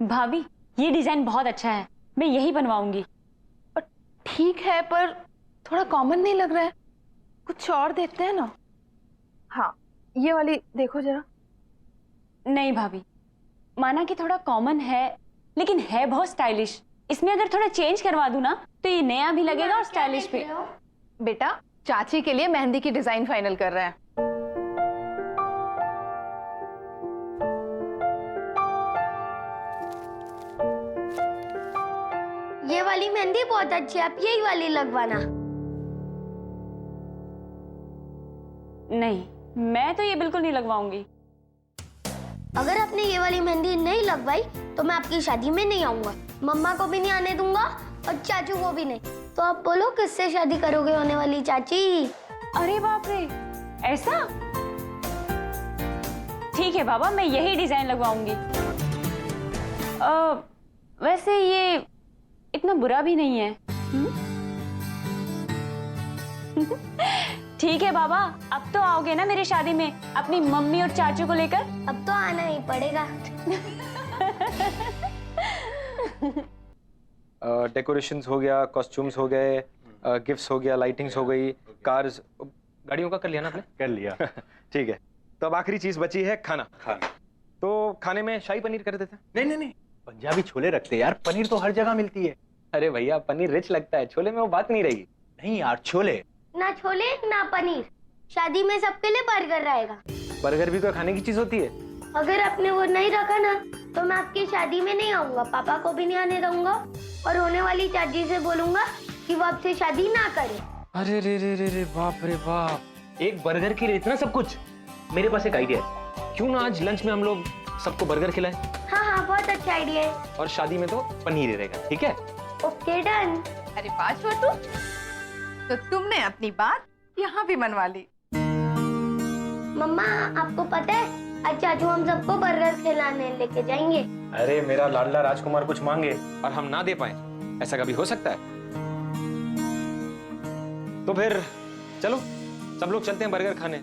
भाभी ये डिजाइन बहुत अच्छा है, मैं यही बनवाऊंगी। ठीक है पर थोड़ा कॉमन नहीं लग रहा है, कुछ और देखते हैं ना। हाँ ये वाली देखो जरा। नहीं भाभी, माना कि थोड़ा कॉमन है लेकिन है बहुत स्टाइलिश। इसमें अगर थोड़ा चेंज करवा दूं ना तो ये नया भी लगेगा और स्टाइलिश भी। बेटा चाची के लिए मेहंदी की डिजाइन फाइनल कर रहे हैं। ये वाली मेहंदी बहुत अच्छी है, आप यही वाली लगवाना। नहीं, मैं तो ये बिल्कुल नहीं लगवाऊंगी। अगर आपने ये वाली मेहंदी नहीं लगवाई तो मैं आपकी शादी में नहीं आऊंगा, मम्मा को भी नहीं आने दूंगा और चाचू को भी नहीं। तो आप बोलो किससे शादी करोगे होने वाली चाची? अरे बाप रे, ऐसा? ठीक है बाबा, मैं यही डिजाइन लगवाऊंगी। वैसे ये इतना बुरा भी नहीं है। ठीक है बाबा, अब तो आओगे ना मेरी शादी में अपनी मम्मी और चाचू को लेकर? अब तो आना ही पड़ेगा। डेकोरेशंस हो गया, कॉस्ट्यूम्स हो गए, गिफ्ट्स हो गया, लाइटिंग्स हो गई, कार्स, गाड़ियों का कर लिया ना आपने? कर लिया। ठीक है, तो अब आखिरी चीज बची है खाना। तो खाने में शाही पनीर कर देते हैं। नहीं नहीं नहीं, पंजाबी छोले रखते हैं यार, पनीर तो हर जगह मिलती है। अरे भैया पनीर रिच लगता है, छोले में वो बात नहीं रहेगी। नहीं यार, छोले ना छोले ना पनीर, शादी में सबके लिए बर्गर रहेगा। बर्गर भी कोई खाने की चीज होती है? अगर आपने वो नहीं रखा ना तो मैं आपकी शादी में नहीं आऊंगा, पापा को भी नहीं आने दूंगा और होने वाली चाची से बोलूंगा कि वो आपसे शादी ना करे। अरे रे रे रे रे, बाप रे बाप, एक बर्गर के लिए इतना सब कुछ। मेरे पास एक आइडिया है, क्यों ना आज लंच में हम लोग सबको बर्गर खिलाएं? हाँ हाँ बहुत अच्छा आइडिया है। और शादी में तो पनीर ही रहेगा, ठीक है? Okay done. अरे वाह छोटू, तो तुमने अपनी बात यहाँ भी मनवा ली। मम्मा आपको पता है आज चाचू हम सबको बर्गर खिलाने लेके जाएंगे। अरे मेरा लाडला राजकुमार कुछ मांगे और हम ना दे पाए, ऐसा कभी हो सकता है? तो फिर चलो सब लोग चलते हैं बर्गर खाने।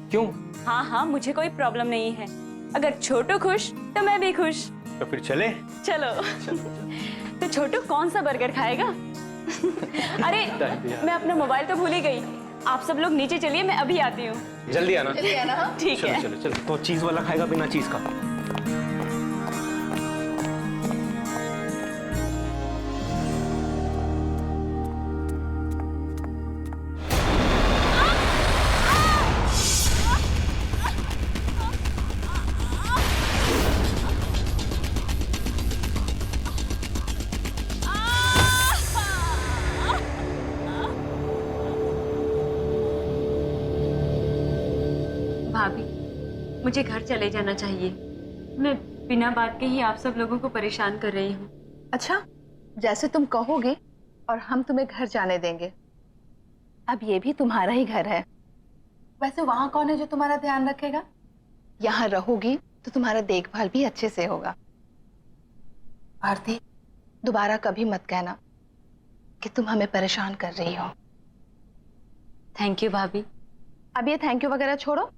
क्यों? हाँ हाँ, मुझे कोई प्रॉब्लम नहीं है। अगर छोटू खुश तो मैं भी खुश। तो फिर चले। चलो। तो छोटू कौन सा बर्गर खाएगा? अरे मैं अपना मोबाइल तो भूल ही गई। आप सब लोग नीचे चलिए, मैं अभी आती हूँ। जल्दी आना। ठीक चलो है। चलो चलो। तो चीज वाला खाएगा बिना चीज का? भाभी, मुझे घर चले जाना चाहिए। मैं बिना बात के ही आप सब लोगों को परेशान कर रही हूँ। अच्छा जैसे तुम कहोगे और हम तुम्हें घर जाने देंगे। अब ये भी तुम्हारा ही घर है। वैसे वहां कौन है जो तुम्हारा ध्यान रखेगा? यहाँ रहोगी तो तुम्हारा देखभाल भी अच्छे से होगा। आरती दोबारा कभी मत कहना कि तुम हमें परेशान कर रही हो। थैंक यू भाभी। अब ये थैंक यू वगैरह छोड़ो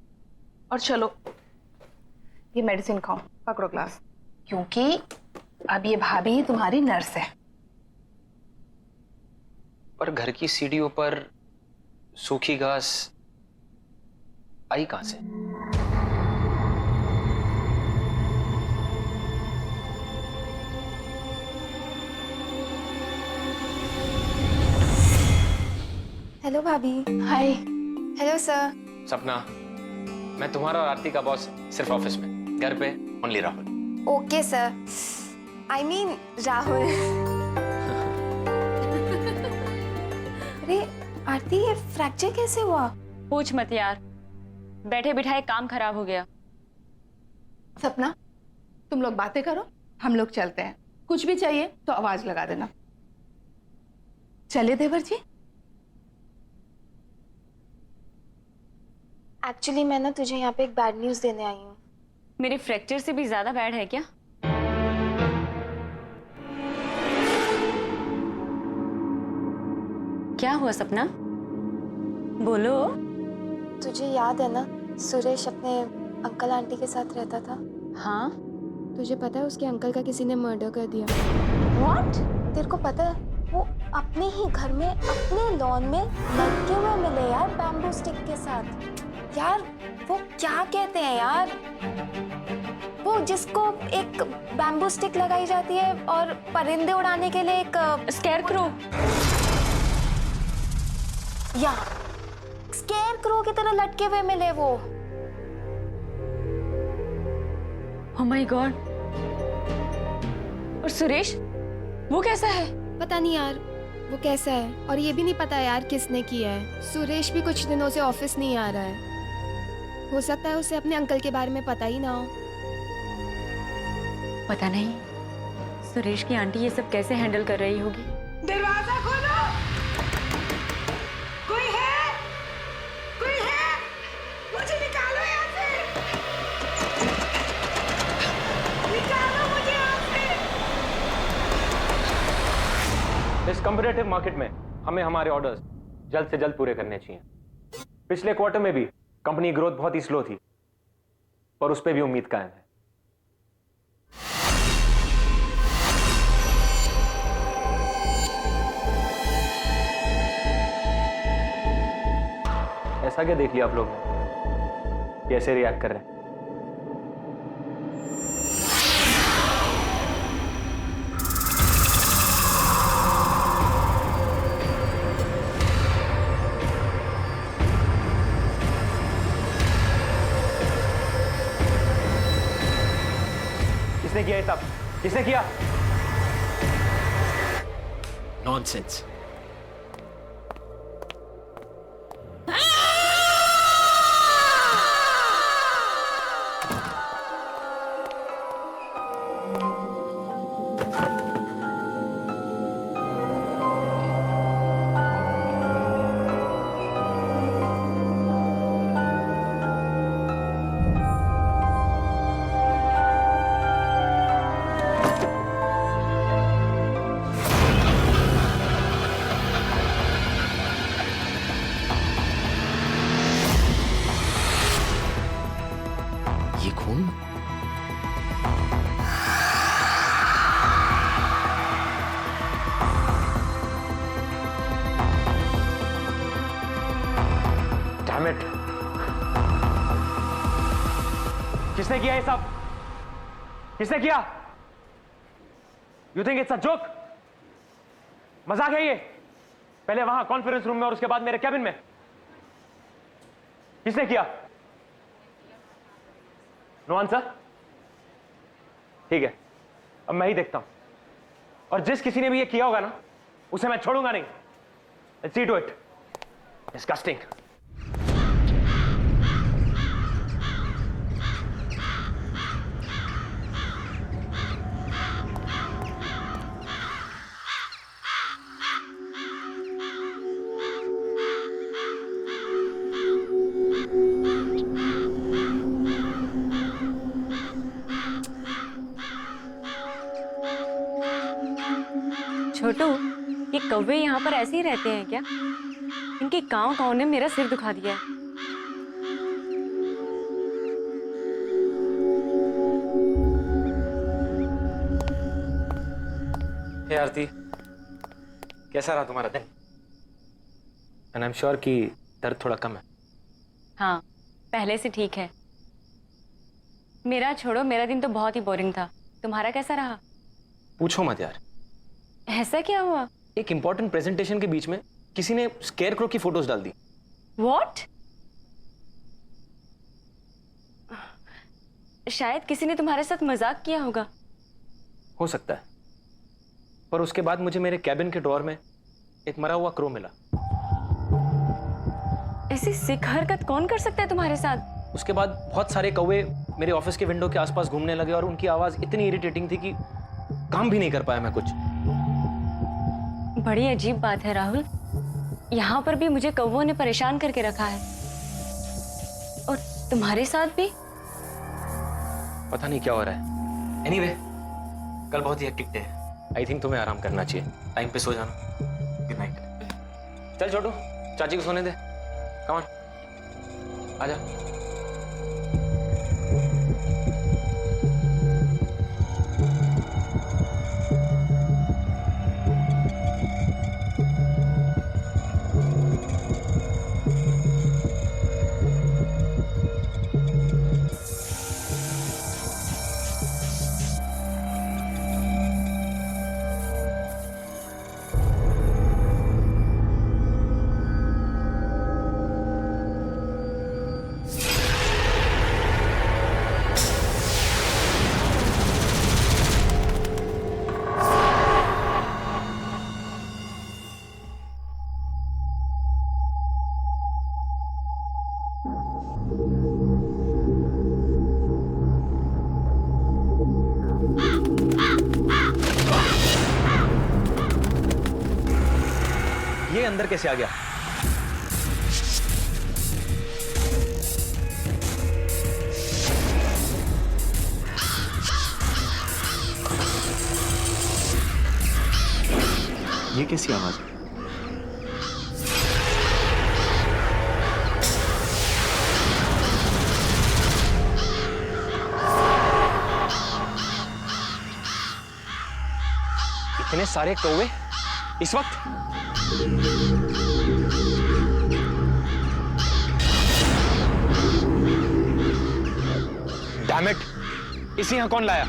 और चलो ये मेडिसिन खाओ, पकड़ो ग्लास, क्योंकि अब ये भाभी तुम्हारी नर्स है। पर घर की सीढ़ियों पर सूखी घास आई कहां से? हेलो भाभी। हाय। Hello sir. सपना, मैं तुम्हारा और आरती का बॉस सिर्फ ऑफिस में, घर पे only Rahul. Okay sir, I mean Rahul. अरे आरती, ये फ्रैक्चर कैसे हुआ? पूछ मत यार, बैठे बिठाए काम खराब हो गया। सपना तुम लोग बातें करो, हम लोग चलते हैं। कुछ भी चाहिए तो आवाज लगा देना। चले देवर जी। एक्चुअली मैं ना तुझे यहाँ पे एक बैड न्यूज़ देने आई हूँ। मेरे फ्रैक्चर से भी ज्यादा बैड है क्या? क्या हुआ सपना? बोलो। तुझे याद है ना सुरेश अपने अंकल आंटी के साथ रहता था? हाँ। तुझे पता है उसके अंकल का किसी ने मर्डर कर दिया। व्हाट? तेरे को पता है वो अपने ही घर में अपने लॉन में लटके हुए मिले यार, बैम्बू स्टिक के साथ। यार वो क्या कहते हैं यार, वो जिसको एक बैम्बू स्टिक लगाई जाती है और परिंदे उड़ाने के लिए एक स्केयरक्रो। या स्केयर क्रो की तरह लटके हुए मिले वो। Oh my God. और सुरेश, वो कैसा है? पता नहीं यार वो कैसा है, और ये भी नहीं पता यार किसने किया है। सुरेश भी कुछ दिनों से ऑफिस नहीं आ रहा है। हो सकता है उसे अपने अंकल के बारे में पता ही ना हो। पता नहीं सुरेश की आंटी ये सब कैसे हैंडल कर रही होगी। दरवाजा खोलो, कोई है? कोई है? मुझे निकालो यहाँ से, निकालो मुझे यहाँ से। इस कम्पिटिटिव मार्केट में हमें हमारे ऑर्डर्स जल्द से जल्द पूरे करने चाहिए। पिछले क्वार्टर में भी कंपनी ग्रोथ बहुत ही स्लो थी, पर उस पर भी उम्मीद कायम है। ऐसा क्या देख लिया आप लोग ने? कैसे रिएक्ट कर रहे हैं? किसने किया ये सब? किसने किया? नॉनसेंस। ये खून? Damn it! किसने किया ये सब? किसने किया? You think it's a joke? मजाक है ये? पहले वहां कॉन्फ्रेंस रूम में और उसके बाद मेरे कैबिन में। किसने किया? No answer? ठीक है, अब मैं ही देखता हूं। और जिस किसी ने भी ये किया होगा ना, उसे मैं छोड़ूंगा नहीं। Let's see to it. Disgusting. छोटू, ये कौवे यहाँ पर ऐसे ही रहते हैं क्या? इनकी काँव ने मेरा सिर दुखा दिया है। हे आरती, कैसा रहा तुम्हारा दिन? एंड आई एम श्योर कि दर्द थोड़ा कम है। हाँ, पहले से ठीक है। मेरा छोड़ो, मेरा दिन तो बहुत ही बोरिंग था। तुम्हारा कैसा रहा? पूछो मत यार। ऐसा क्या हुआ? एक इंपॉर्टेंट प्रेजेंटेशन के बीच में किसी ने स्केयरक्रो की फोटोज डाल दी। What? शायद किसी ने तुम्हारे साथ मजाक किया होगा। हो सकता है, पर उसके बाद मुझे मेरे कैबिन के ड्रॉअर में एक मरा हुआ क्रो मिला। ऐसी सिक हरकत कौन कर सकता है तुम्हारे साथ? उसके बाद बहुत सारे कौवे मेरे ऑफिस के विंडो के आसपास घूमने लगे और उनकी आवाज इतनी इरिटेटिंग थी कि काम भी नहीं कर पाया मैं कुछ। बड़ी अजीब बात है राहुल, यहाँ पर भी मुझे कौवों ने परेशान करके रखा है, और तुम्हारे साथ भी। पता नहीं क्या हो रहा है। एनीवे, कल बहुत ही हेक्टिक डे है। आई थिंक तुम्हें आराम करना चाहिए। टाइम पे सो जाना। Good night. चल छोटू, चाची को सोने दे। कम ऑन, आजा। अंदर कैसे आ गया? ये कैसी आवाज है? इतने सारे कौवे इस वक्त? डैम इट, इसे यहां कौन लाया?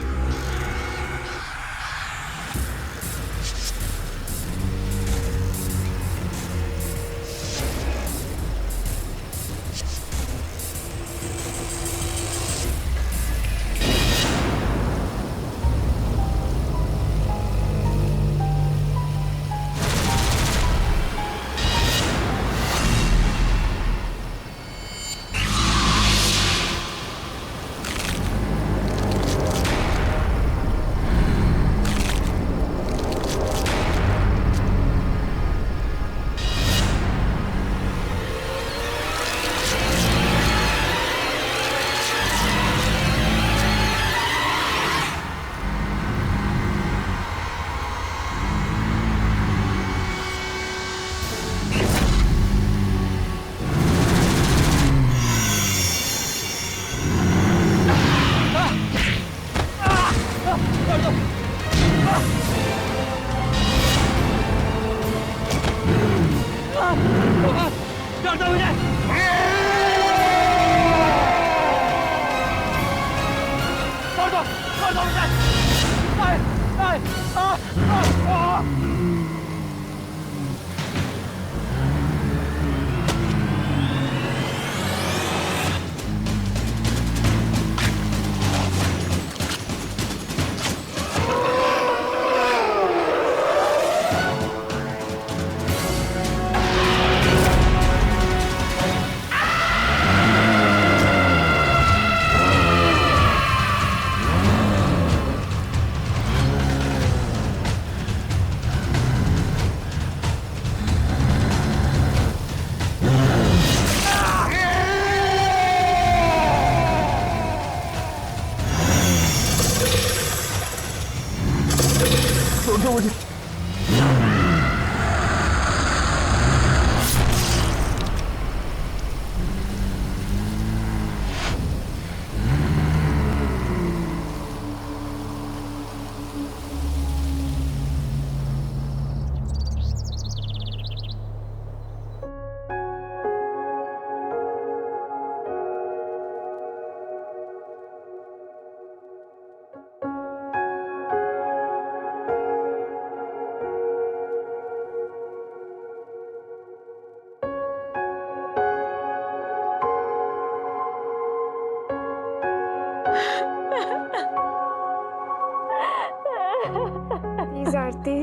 प्लीज आरती,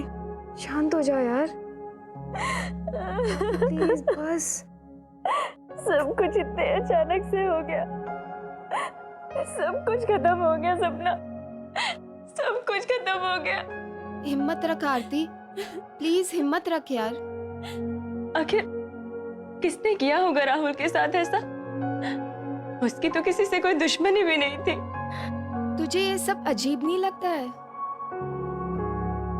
शांत हो जा यार। प्लीज बस। सब कुछ इतने अचानक से हो गया, सब कुछ खत्म हो गया सपना, सब कुछ खत्म हो गया। हिम्मत रख आरती, प्लीज हिम्मत रख यार। आखिर किसने किया होगा राहुल के साथ ऐसा? उसकी तो किसी से कोई दुश्मनी भी नहीं थी। तुझे ये सब अजीब नहीं लगता है?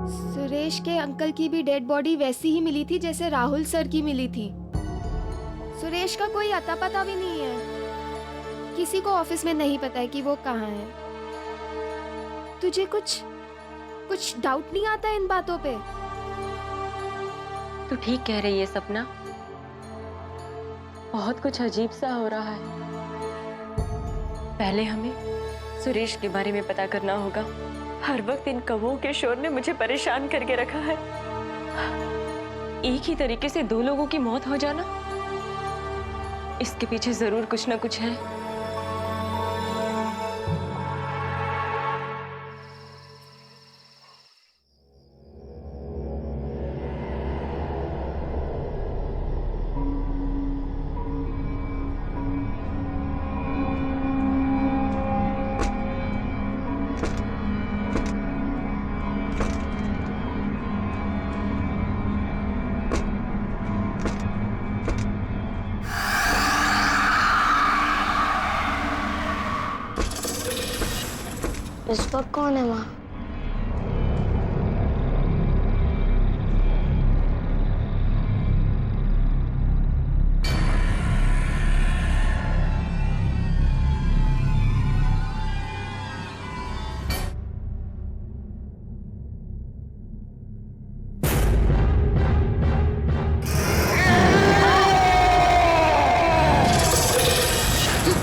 सुरेश के अंकल की भी डेड बॉडी वैसी ही मिली थी जैसे राहुल सर की मिली थी। सुरेश का कोई अता पता भी नहीं है, किसी को ऑफिस में नहीं पता है कि वो कहाँ है। तुझे कुछ डाउट नहीं आता इन बातों पे? तू ठीक कह रही है सपना, बहुत कुछ अजीब सा हो रहा है। पहले हमें सुरेश के बारे में पता करना होगा। हर वक्त इन कौवों के शोर ने मुझे परेशान करके रखा है। एक ही तरीके से दो लोगों की मौत हो जाना, इसके पीछे जरूर कुछ ना कुछ है। इस वक्त कौन है वहाँ?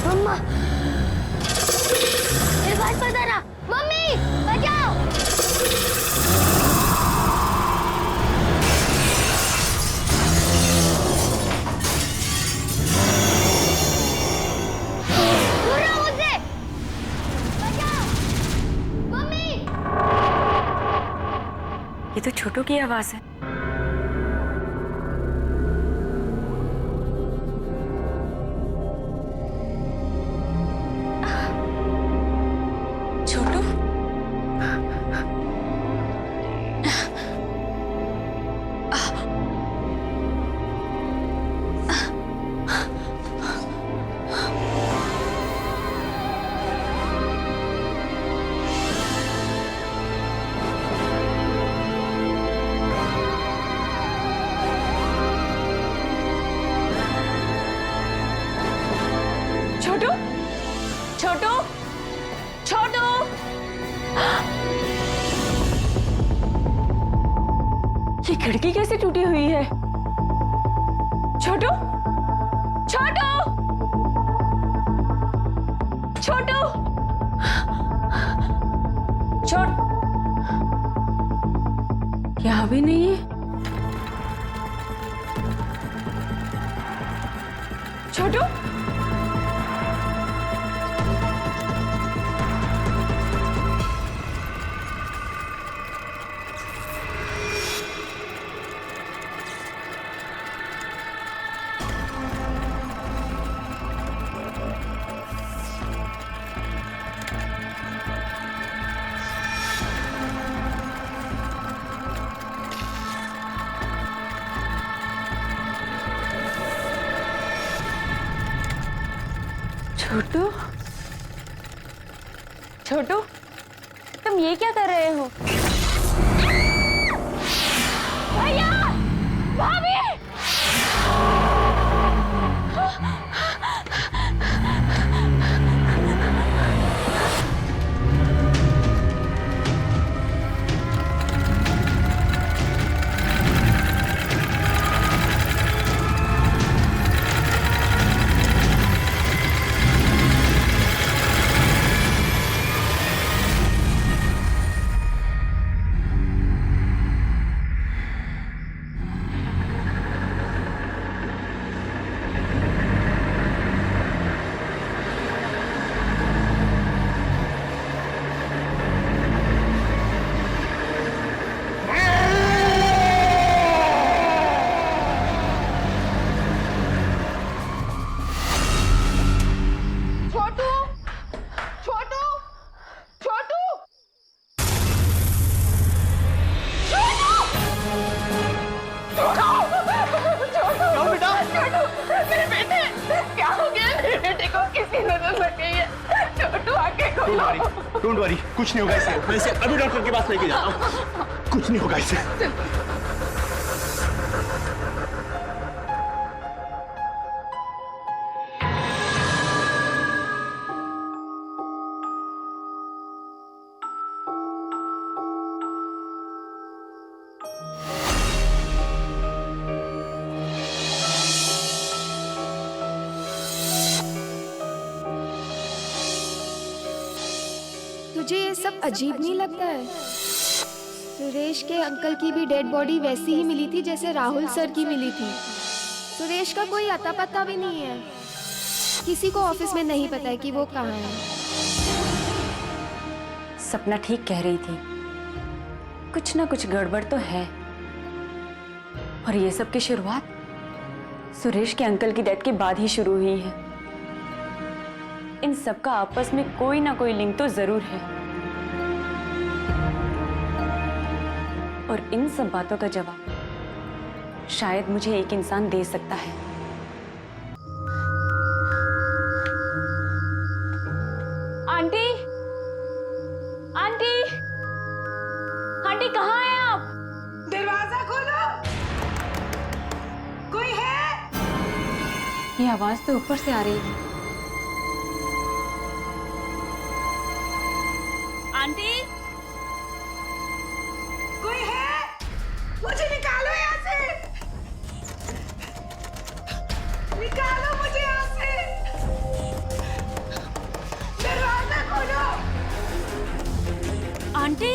मम्मा, मेरे पास पता ना। मम्मी, बचाओ! दूर रहो मुझसे! बचाओ! मम्मी! ये तो छोटू की आवाज है। छोटू, छोटू, छोटू, छोटू! ये खिड़की कैसे टूटी हुई है? छोटू, छोटू, छोटू, छोट यहाँ भी नहीं है। छोटू, छोटू, छोटू, तुम ये क्या कर रहे हो? भैया, भाभी! डोंट वरी, कुछ नहीं होगा इसे। मैं इसे अभी डॉक्टर के पास लेके जाता हूँ। कुछ नहीं होगा इसे। तुझे ये सब अजीब नहीं लगता है? सुरेश के अंकल की भी डेड बॉडी वैसी ही मिली थी जैसे राहुल सर की मिली थी। सुरेश का कोई अता पता भी नहीं है। किसी को ऑफिस में नहीं पता है कि वो कहाँ है। सपना ठीक कह रही थी, कुछ ना कुछ गड़बड़ तो है। और ये सब की शुरुआत सुरेश के अंकल की डेथ के बाद ही शुरू हुई है। इन सब का आपस में कोई ना कोई लिंक तो जरूर है, और इन सब बातों का जवाब शायद मुझे एक इंसान दे सकता है। आंटी, आंटी कहाँ हैं आप? दरवाजा खोलो, कोई है? ये आवाज तो ऊपर से आ रही है। आंटी, कोई है? मुझे निकालो यहाँ से, निकालो मुझे यहाँ से, दरवाजा खोलो। आंटी,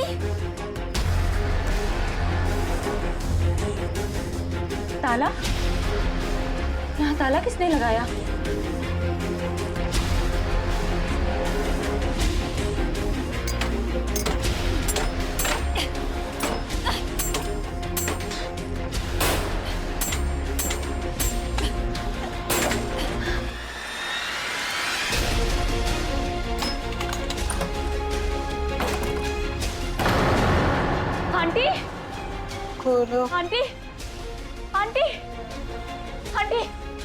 ताला? यहाँ ताला किसने लगाया? आंटी, खोलो। आंटी, आंटी, आंटी,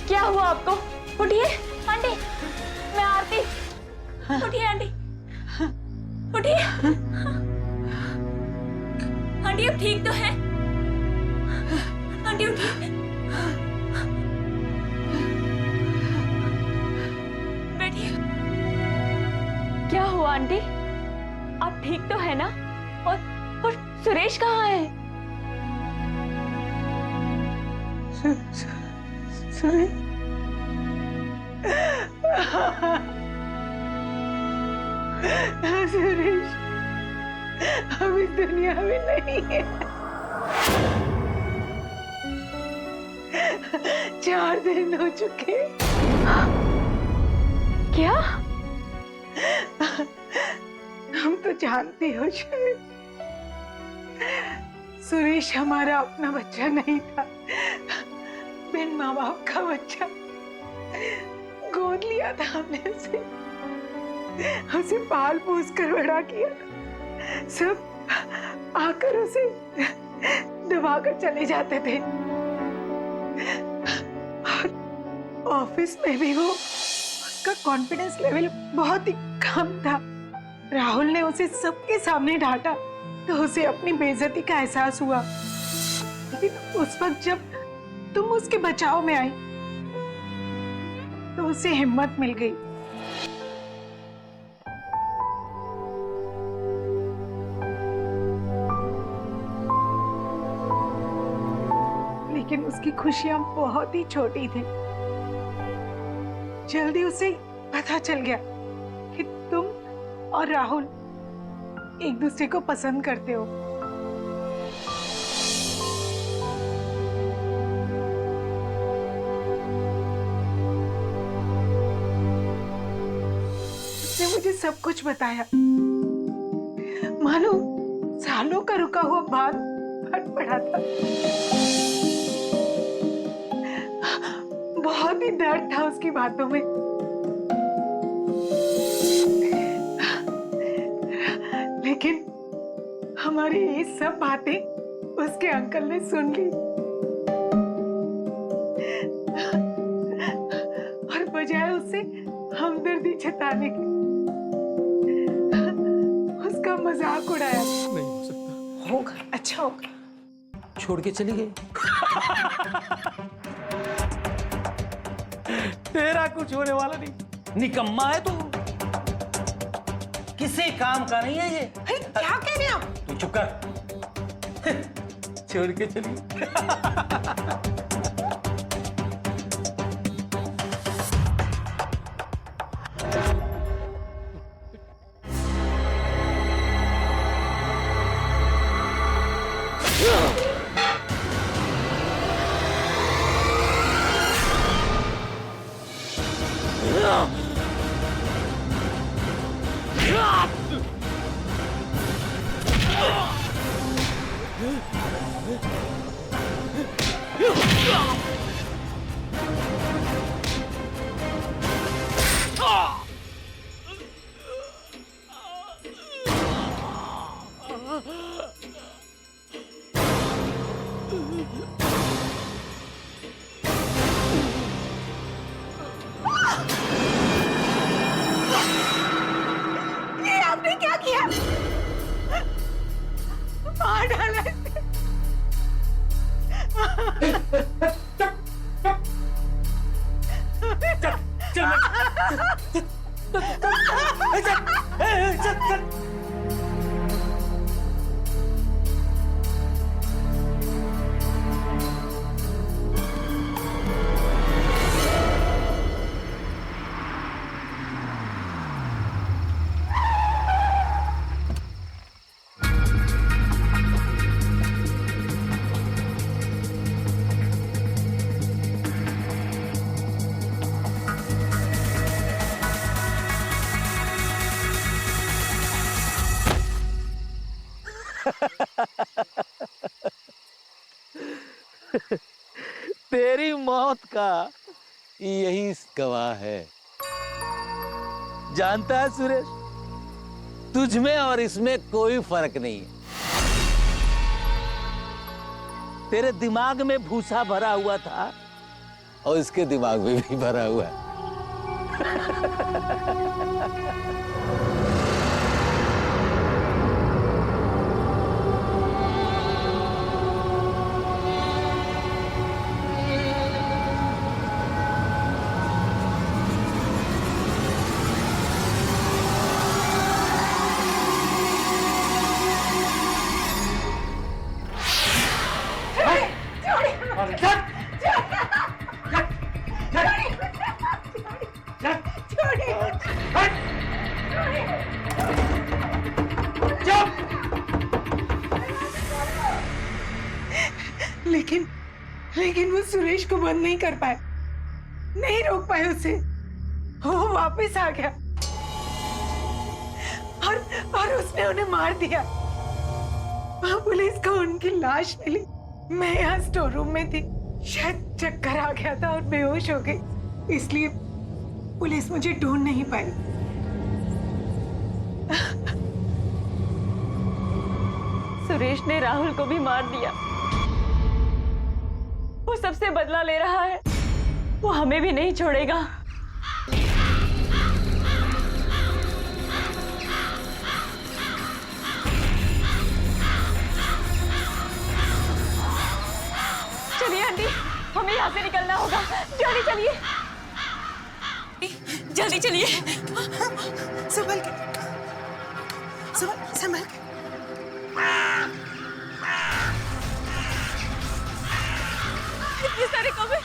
क्या हुआ आपको? उठिए आंटी, मैं आरती। उठिए आंटी, उठिए। आंटी अब ठीक तो है? आंटी उठिए, बैठिए। क्या हुआ आंटी? आप ठीक तो है ना? और सुरेश कहाँ है? सुरेश अब इस दुनिया में नहीं है। 4 दिन हो चुके। क्या? हम तो जानते हो शायद, सुरेश हमारा अपना बच्चा नहीं था, बिन माँ बाप का बच्चा। गोद लिया था हमने उसे पाल पोस कर बड़ा किया। सब आकर उसे दबाकर चले जाते थे और ऑफिस में भी उसका कॉन्फिडेंस लेवल बहुत ही कम था। राहुल ने उसे सबके सामने डांटा तो उसे अपनी बेइज्जती का एहसास हुआ। लेकिन उस वक्त जब तुम उसके बचाव में आई तो उसे हिम्मत मिल गई। लेकिन उसकी खुशियां बहुत ही छोटी थी। जल्दी उसे पता चल गया कि तुम और राहुल एक दूसरे को पसंद करते हो। उसने मुझे सब कुछ बताया, मानो सालों का रुका हुआ बात फट पड़ा था। बहुत ही दर्द था उसकी बातों में। लेकिन हमारी ये सब बातें उसके अंकल ने सुन ली और बजाय उससे हमदर्दी जताने की उसका मजाक उड़ाया। नहीं हो सकता। होगा, अच्छा होगा। छोड़ के चली गई। तेरा कुछ होने वाला नहीं, निकम्मा है तू, किसी काम का नहीं है ये। क्या कह रहे हैं आप? तू चुप कर। छोड़ के चली। ये आपने क्या किया? मार तेरी मौत का यही गवाह है। जानता है सुरेश, तुझ में और इसमें कोई फर्क नहीं है। तेरे दिमाग में भूसा भरा हुआ था और इसके दिमाग में भी भरा हुआ है। लेकिन वो सुरेश को बंद नहीं कर पाए, नहीं रोक पाए उसे। वो वापस आ गया और उसने उन्हें मार दिया। पुलिस को उनकी लाश मिली। मैं यहाँ स्टोर रूम में थी, शायद चक्कर आ गया था और बेहोश हो गई, इसलिए पुलिस मुझे ढूंढ नहीं पाई। सुरेश ने राहुल को भी मार दिया। वो सबसे बदला ले रहा है। वो हमें भी नहीं छोड़ेगा। चलिए आंटी, हमें यहाँ से निकलना होगा। जल्दी चलिए, जल्दी चलिए। संभल के, संभल के। इतने सारे कौवे।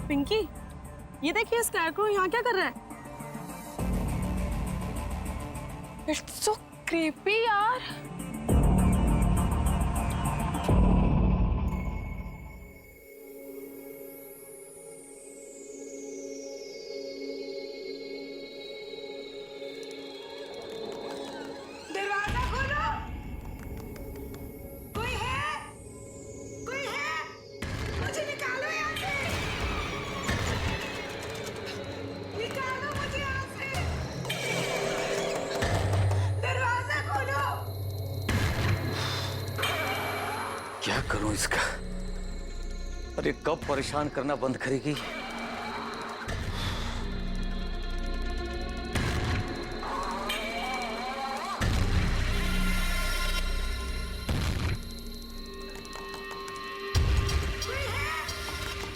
पिंकी, ये देखिए स्कैरक्रो यहाँ क्या कर रहा है? इट्स सो क्रीपी यार। दरवाजा खोलो। कोई है? कोई है? मुझे निकालो यहाँ से। निकालो मुझे यहाँ से। दरवाजा खोलो। क्या करूं इसका? अरे कब परेशान करना बंद करेगी?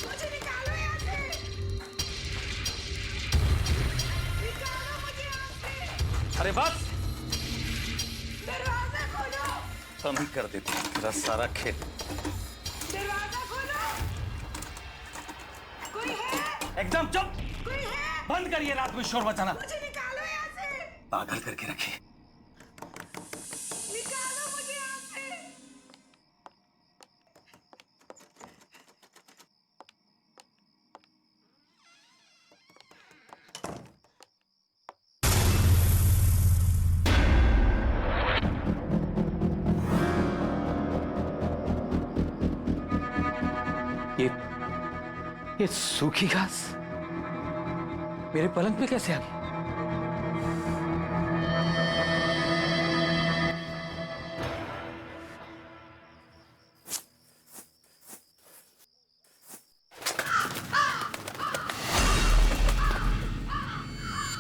मुझे निकालो यहाँ से। निकालो मुझे यहाँ से। अरे बस दरवाजा खोलो। कम ही कर देती हूँ तेरा सारा खेल। दरवाजा खोलो। कोई है? एकदम चुप। कोई है? बंद करिए रात में शोर मचाना। मुझे निकालो यहाँ से। पागल करके रखिए। निकालो मुझे यहाँ से। ये सूखी घास मेरे पलंग पे कैसे आ गई?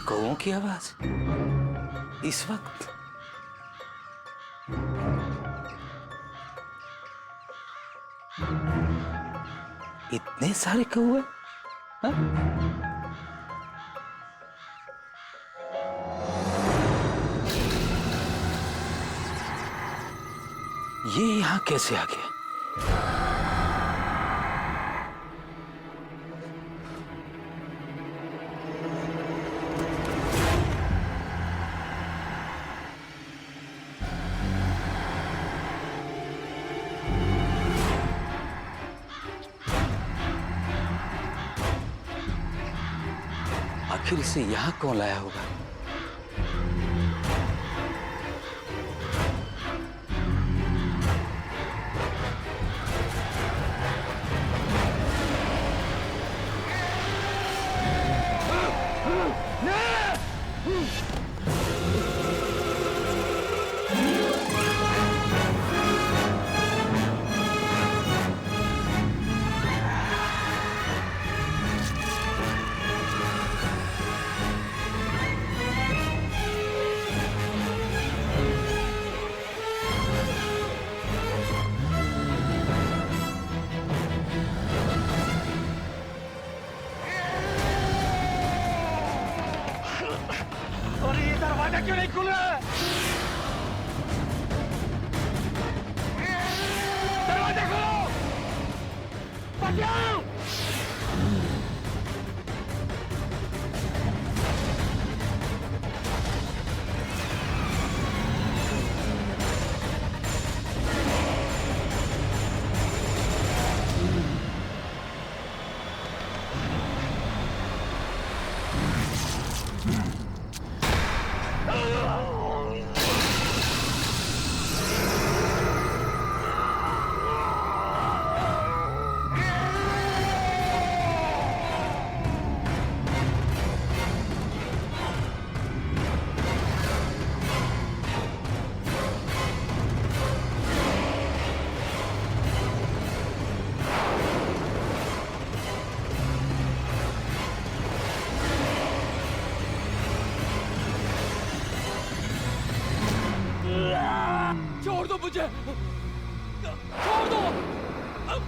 कौओं की आवाज इस वक्त? इतने सारे कौए? हाँ? ये यहां कैसे आ गया? आखिर इसे यहां कौन लाया होगा? दरवाजा क्यों नहीं खुल रहा? दरवाजा खोलो! बचाओ!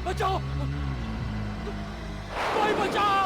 बचाओ, कोई बचाओ।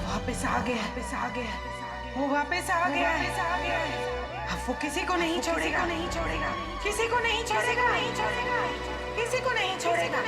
वापस आ गया, वो वापस आ गया है। अब वो किसी को नहीं छोड़ेगा, किसी को नहीं छोड़ेगा, किसी को नहीं छोड़ेगा।